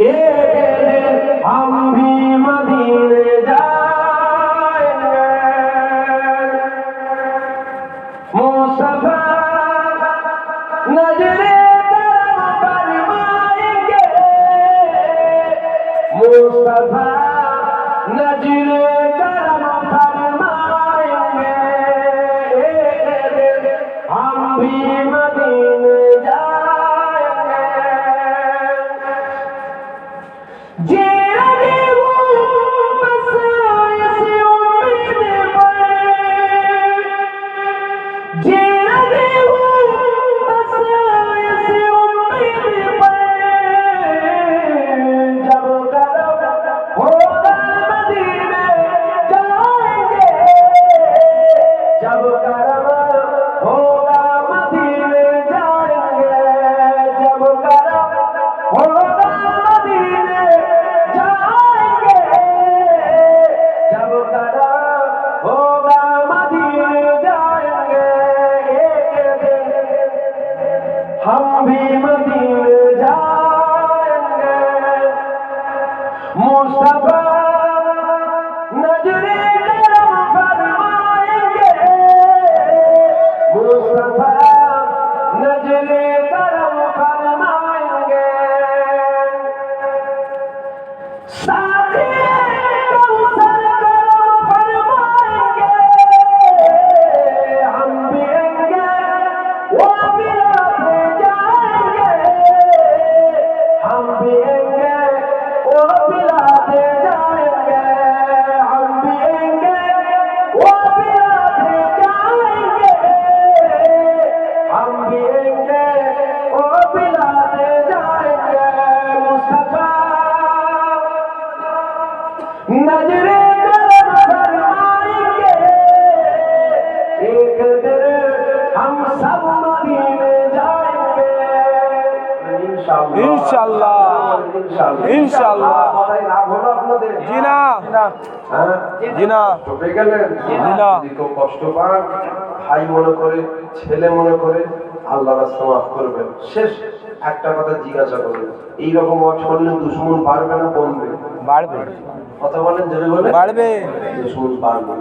एक दिन हम भी मदीने जाएंगे, मुस्तफा नजरे करम फरमाएंगे, मुस्तफा नजरे करम फरमाएंगे। एक दिन हम भी मदीने जाएंगे, जीना देवो बस इस उम्मीद पर, जीना देवो बस इस उम्मीद पर, जब कदम होगा मदीने जाएंगे, जब कदम होगा मदीने जाएंगे, जब कदम होगा मदीने जाएंगे, जब कदम होगा मदीने जाएंगे। एक दिन हम भी मदीने जाएंगे, मुस्तफा नजरे करम फरमाएंगे, मुस्तफा नजरे करम फरमाएंगे। साथे कौसर करम फरमाएंगे, हम पिएंगे वो पिलाते जाएंगे, हम पिएंगे वो पिलाते जाएंगे, हम पिएंगे वो पिलाते जाएंगे, हम पिएंगे वो पिलाते जाएंगे। मुस्तफा नजरे करम फरमाएंगे, एक दिन हम सब मदीने जाएंगे, इंशाअल्लाह इंशाअल्लाह। কথাই রাগ হলো আপনাদের? জি না, হ্যাঁ জি না, চলে গেলেন? জি না। যদি কেউ কষ্ট পান, ভাই মনে করে, ছেলে মনে করে, আল্লাহ রাস্তা মাফ করবেন। শেষ একটা কথা জিজ্ঞাসা করবেন, এইরকম অছলে দুশ্মন বাড়বে না কমবে? বাড়বে, কথা বলেন, জোরে বলেন। বাড়বে। দুশ্মন বাড়বে।